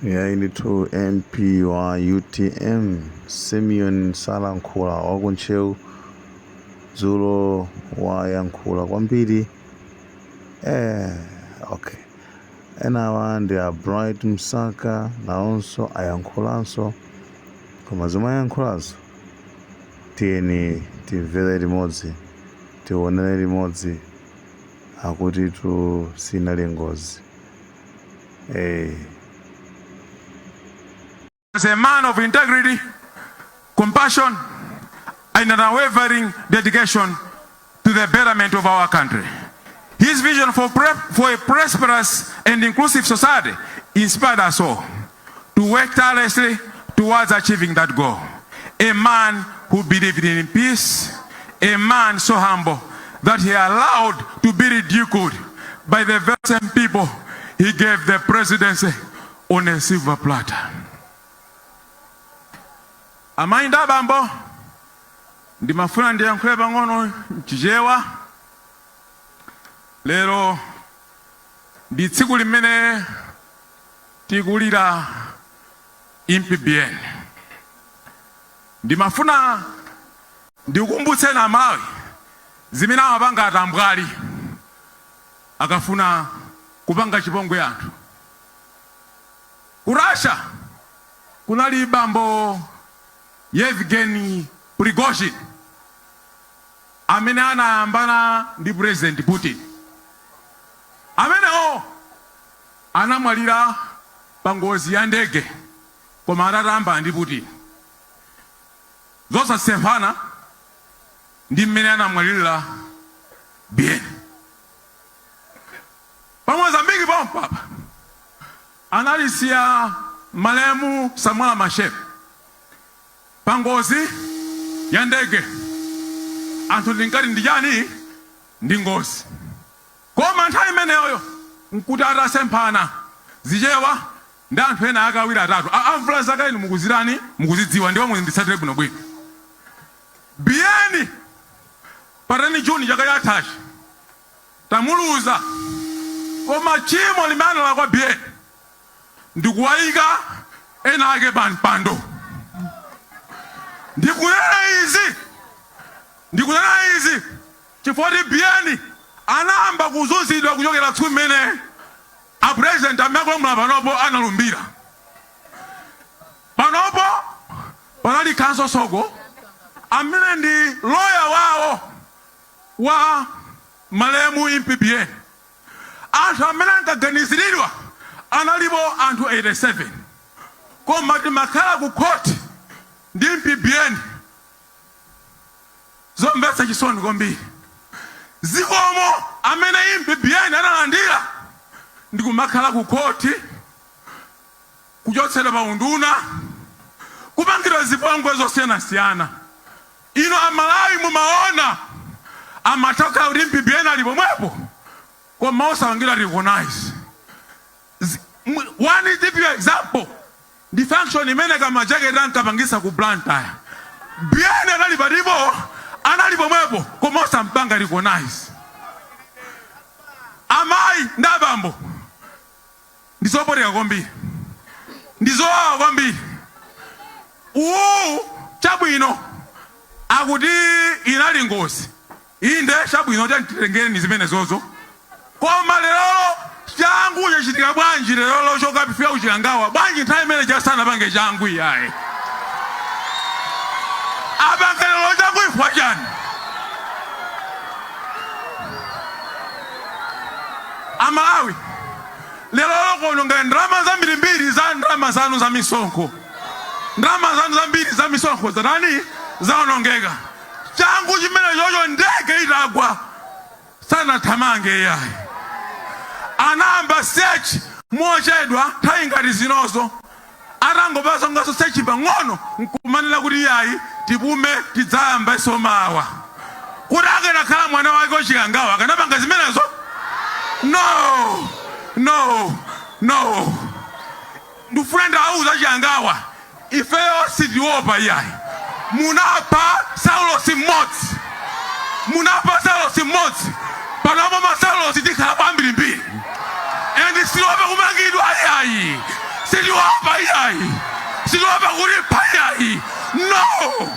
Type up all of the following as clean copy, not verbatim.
yainitu MP wa UTM Simeon Salankhula wakunchewu dzulo wayankhula kwambiri. Okay, enawa ndi a Bright Msaka nawonso ayankhulanso, koma zomwe ayankhulazo tiyeni timvere limodzi, tionere limodzi. Akuti tu sinali ngozi. As a man of integrity, compassion, and an unwavering dedication to the betterment of our country. His vision for a prosperous and inclusive society inspired us all to work tirelessly towards achieving that goal. A man who believed in peace, a man so humble that he allowed to be ridiculed by the very same people he gave the presidency on a silver platter. Amainda bambo ndi mafuna ndi yankhule pang'ono chichewa. Lero ndi tsiku limene tikulira MPBN. Ndi mafuna ndikukumbutse na Malawi zimene amapanga atambwali akafuna kupanga chipongwe anthu. Ku Russia kunali bambo Yevgeny Prigozhin amene anayambana ndi President Putin, amenewo anamwalira pa ngozi ya ndege koma atatamba ndi Putin. Zosasemphana ndi mmene anamwalira bien. Pa Mozambique pompapa analisiya malemu Samuel Machel pa ngozi ya ndege. Anthu linkati ndi chani? Ndi ngozi. Koma nthawi imeneyo nkuti atasemphana zichewa ndi anthu ena akawiri atatu. Amvula zaka inu mukuzirani, mukuzidziwa, ndiwo muzinditsatire bwinobwino. Bien parani Juni chaka chathachi tamuluza, koma chimo limene la kwa bien ndikuwayika ena ake pampando. Ndikunena izi chifukwa bien anayamba kuzunzidwa kuchokera tsiku limene a president amakulamula panopo analumbira. Panopo panali Kanso Sogo amene ndi lawyer wawo wa malemu MPBN. Anthu amene ankaganiziridwa analipo anthu 87, koma timakhala ku court ndi MPBN zomvetsa chisoni kwambiri. Zikomo amene MPBN analandira ndi kumakhala ku court, kuchotsedwa pa unduna, kupangidwa zipongwe zosiyanasiyana. Ino Amalawi mumaona amatoka kuti MPBN ali pomwepo koma osawangira recognize. One is the example, the function imene kama jacket ankapangisa ku Blantyre. Bien anali pomwepo koma osampanga recognize. Amayi ndabambo ndizoporeka kwambiri, ndizowawa kwambiri. Chabwino akuti inali ngozi inde, chabwino titengeni zimene zozo, koma lero changu chachitika bwanji? Lero chokapifika kuchikangawa bwanji nthawi imene chasana pange changu iyayi apange lero changu ifwa chani? Amalawi lero kononga ndrama zambirimbiri za ndrama zanu za misonkho. Ndrama zanu zambiri za misonkho zanani zaonongeka. Changu chimene chocho ndege itagwa sana tamange yayi. Anamba search mochedwa nthawi ngati zinozo atangopasa ngaso search pang'ono nkumanena kuti yayi tipume tidzayamba isomawa. Kuti akanakhala mwana wake ochikangawa akanapanga zimenezo? No. Ndifuna ndawuza chikangawa ifeyo sitiopa yayi. Munapha Saulo simodzi. Munapha Saulo simodzi. Panopo masaulo sitikhala kwambirimbiri. And silope kumangidwa yayi. Siliwapa yayi. Siliwapa kulipa yayi. No.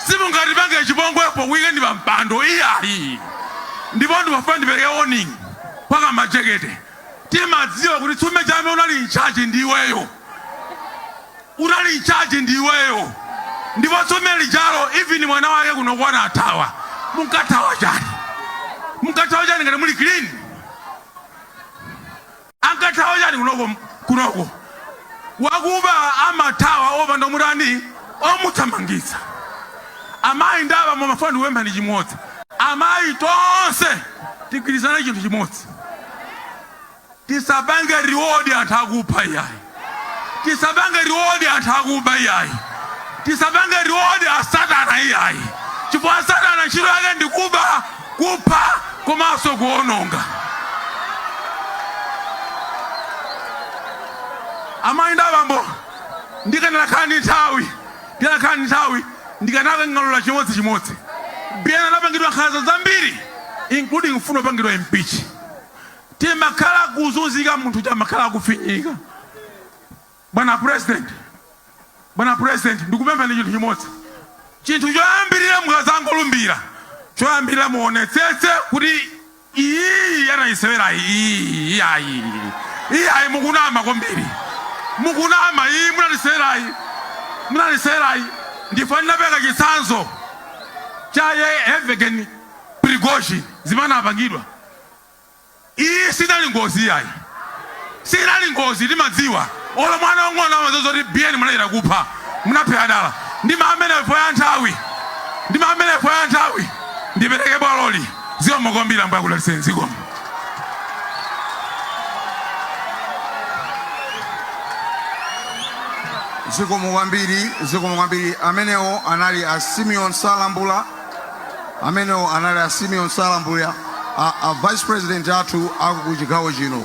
Simungali bange chibongwepo weekend bampando yayi. Ndibondo bafandi beke warning. Paka majegete. Tima ziwa kuti tume jame unali in charge ndiweyo. Unali in charge ndiweyo. Ndipo tume lijalo even mwana wake kunokuwa na atawa. Mukatawa jani. Mukatawa jani ngati muli clean. Ankatawa jani kunoko. Wakuba amatawa oba ndomurani omutamangisa. Amayi ndaba mu mafandi wemba ni chimodzi. Amayi tonse tikirizana chintu chimodzi. Tisabange reward atakupa yayi. Tisabange reward atakupa yayi. Tisabange reward asatana yayi. Chifukwa satana ntchito yake ndikuba kupha komanso kuononga. Amayi ndabambo ndikanakhala nthawi ndikanaka ngalola chimodzi. Biyana napangidwa nkhanza zambiri including mfuno pangidwa impeach. Timakhala kuzunzika munthu chamakhala kufinyika. Bwana president ndikupempha ndi chinthu chimodzi. Chinthu choyambirira mukazangolumbira. Choyambirira muonetsetse kuti iyi yanayisewera iyi mukunama kwambiri. Mukunama iyi munalisewerayi. Ndifanira peka chitsanzo chaye Evgen Prigozhin zimana apangidwa. Iyi sinali ngozi yayi. Sinali ngozi limadziwa. Ola mwana wang'ono amazozo kuti biyeni munayira kupha. Munapha adala. Ndimamene foya nthawi. Ndipereke bwaloli. Zikomo kwambiri mbuya kulaliseni zikomo. Zikomo kwambiri. Amenewo anali a Simeon Salambula. A Vice President athu akuchigawo chino.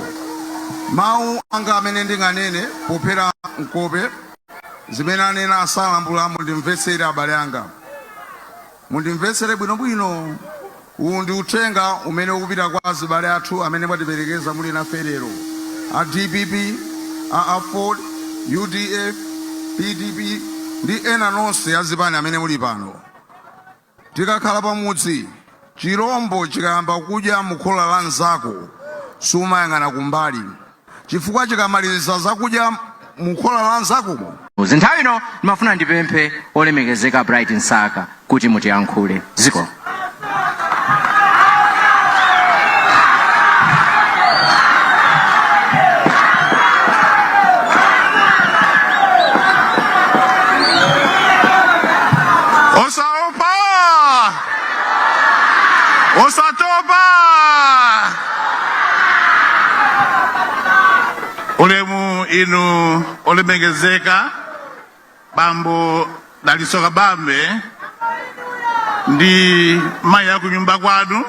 Mawu anga amene ndinganene pophera nkope zimene anena Asalambula mundimvetsere abale anga. Mundimvetsere bwinobwino. Uwu ndi uthenga umene ukupita kwa azibale athu amene mwatiperekeza muli nafe lero. A DPP, a Ford, UDF, PDP ndi ena nonse azipani amene muli pano. Tikakhala pamudzi chirombo chikayamba kudya mukhola la nzako sumayang'ana kumbali. Chifukwa chikamaliza zakudya mukhola la nzako. Nthawi ino ndimafuna ndipemphe olemekezeka Bright Nsaka kuti mutiyankhule. Ziko. Osatopa ulemu inu olemekezeka bambo Dalisoka Bambe ndi mayi akunyumba kwanu.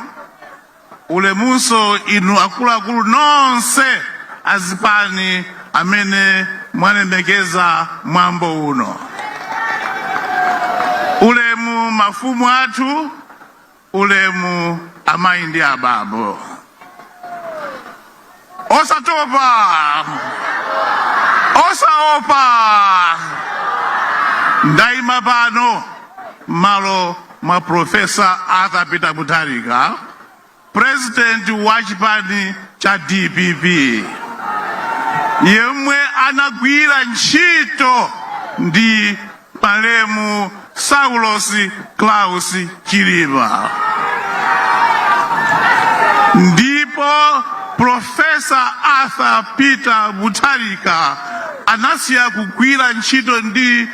Ulemunso inu akuluakulu nonse azipani amene mwalemekeza mwambo uno. Ulemu mafumu athu. Ulemu amayi ndi abambo. Osatopa. Osaopa. Ndaima pano malo mwa Profesa Arthur Peter Mutharika, President wa chipani cha DPP, yemwe anagwira ntchito ndi malemu Saulos Klaus Chilima. Ndipo Profesa Arthur Peter Mutharika anasiya kugwira ntchito ndi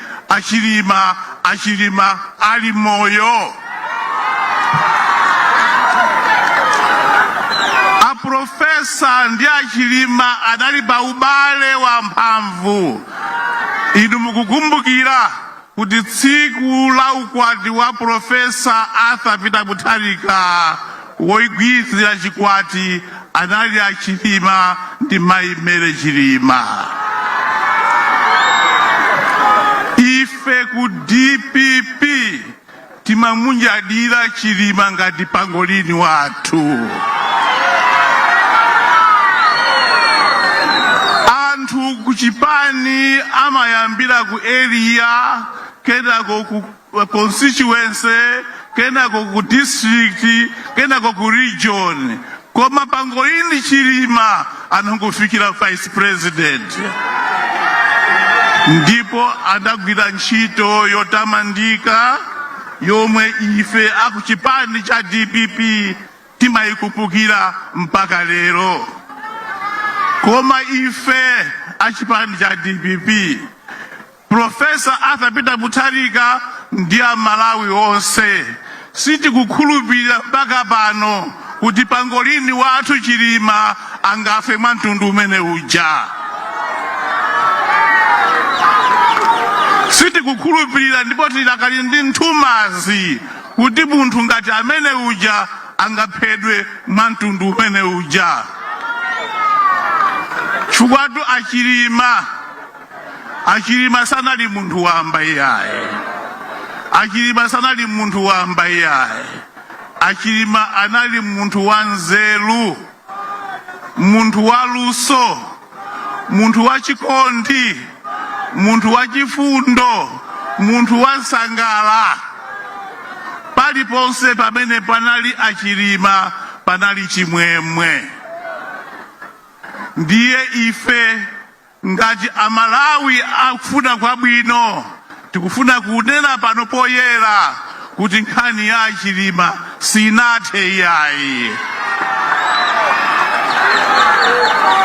Achilima ali moyo. A Profesa ndi Achilima anali pa ubale wa mphamvu. Inu mukukumbukira kuti tsiku la ukwati wa Profesa Arthur Peter Mutharika woigwiritsira chikwati anali Achilima ndi mayi Mere Chilima. Ife ku DPP timamunyadira Chilima ngati pangolini wathu. Anthu kuchipani amayambira ku area kenako ku constituency kenako ku district kenako ku region koma pangolini chilima anangofikira vice president ndipo adagwira ntchito yotamandika yomwe ife akuchipani cha DPP timayikumbukira mpaka lero. Koma ife achipani cha DPP Professor Arthur Peter Mutharika ndi Malawi onse sitikukhulupirira mpaka pano kuti pangolini wathu chilima angafe mwantundu umene uja. Sitikukhulupirira ndipo tilakali ndi nthumazi kuti munthu ngati amene uja angaphedwe mwantundu umene uja. Chugwatu achilima sanali munthu wamba iyaye. Achilima sanali munthu wamba iyaye. Achilima anali munthu wa nzeru, munthu wa luso, munthu wa chikondi, munthu wa chifundo, munthu wa nsangala. Paliponse pamene panali achilima panali chimwemwe. Ndiye ife ngati Amalawi akufuna kwabwino tikufuna kunena pano poyera kuti nkhani ya achilima sinathe iyayi.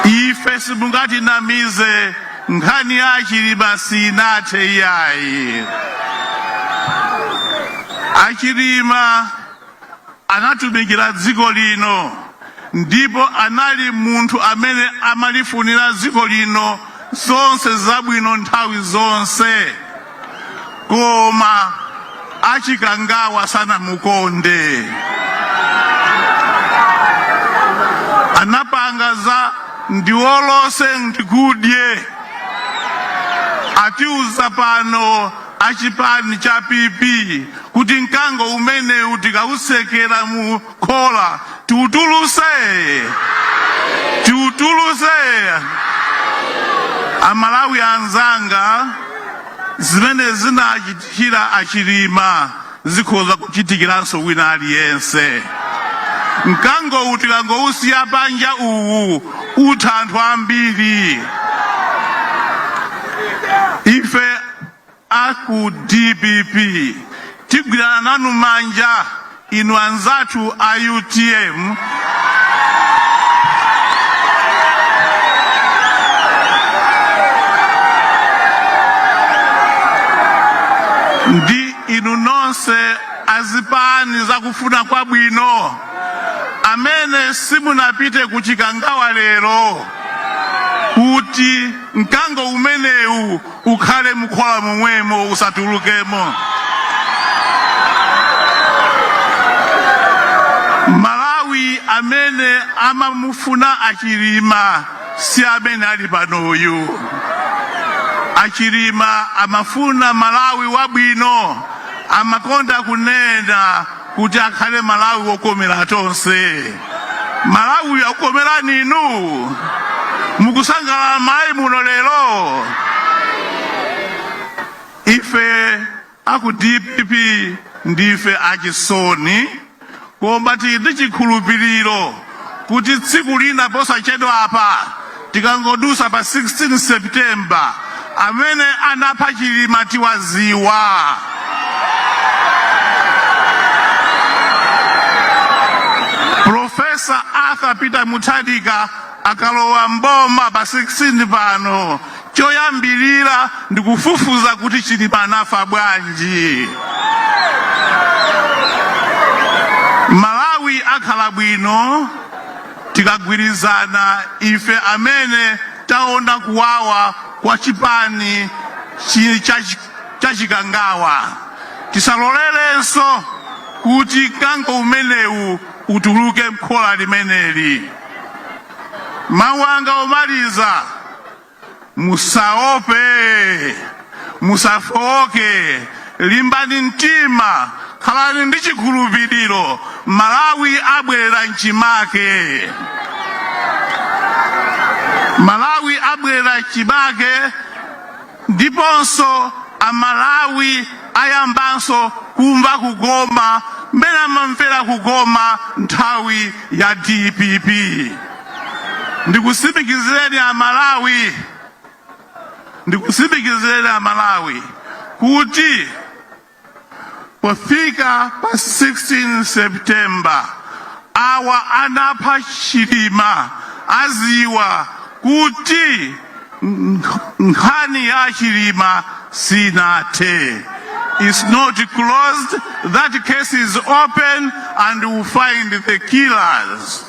Ife simungati namize nkhani ya achilima sinathe iyayi. Achilima anatumikira dziko lino ndipo anali munthu amene amalifunira dziko lino zonse zabwino nthawi zonse. Koma achikangawa sanamukonde. Anapanga za ndiwolose ndikudye. Atiuza pano achipani cha PP kuti mkango umene utikausekera mu khola tiutuluse. Amalawi anzanga zimene zinachitira achilima zikhoza kuchitikiranso wina aliyense. Mkango utikangousiya panja uwu utha anthu ambiri. Ife aku DPP tigwirana nanu manja inu anzathu a UTM ndi inu nonse azipani zakufuna kwabwino amene simunapite kuchikangawa lero kuti mkango umenewu ukhale mukhola momwemo usatulukemo. Malawi amene amamufuna achilima si amene ali panoyu. Achilima amafuna Malawi wabwino, amakonda kunena kuti akhale Malawi wokomera tonse. Malawi akomera ninu mukusangalala mai muno lero. Ife aku DPP ndife achisoni koma tili chikhulupiriro kuti tsiku lina posachedwa apa tikangodusa pa 16 September amene anapha chilima tiwaziwa. Professor Arthur Peter Mutharika akalowa mboma pa 16 pano choyambirira ndikufufuza kuti chilima anafa bwanji. Malawi akhala bwino tikagwirizana ife amene taona kuwawa kwa chipani chachikangawa. Tisalolelenso kuti mkango umenewu utuluke mkhola limeneli. Mawu anga omaliza, musaope, musafoke, limbani mtima, khalani ndi chikhulupiriro, Malawi abwerera mchimake. Malawi abwera chibake ndiponso amalawi ayambanso kumva kugoma mmene amamvera kugoma nthawi ya DPP. Ndikusimikizireni amalawi kuti pofika pa 16 September awa anapha Chilima aziwa kuti nkhani ya Chilima sinathe. It's not closed. That case is open and we'll find the killers.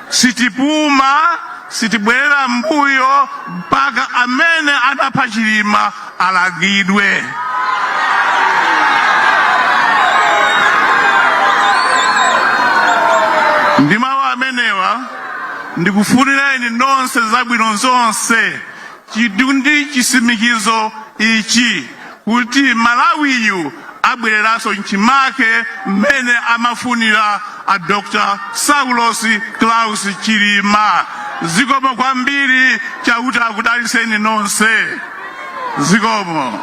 Sitipuma, sitibwera mbuyo mpaka amene anapha Chilima alagidwe. Ndima wa amenewa ndikufunireni nonse zabwino zonse chidundi chisimikizo ichi kuti Malawiyu abwereranso nchimake mmene amafunira a Dr. Saulos Klaus Chilima. Zikomo kwambiri, chauta akudaliseni nonse. Zikomo.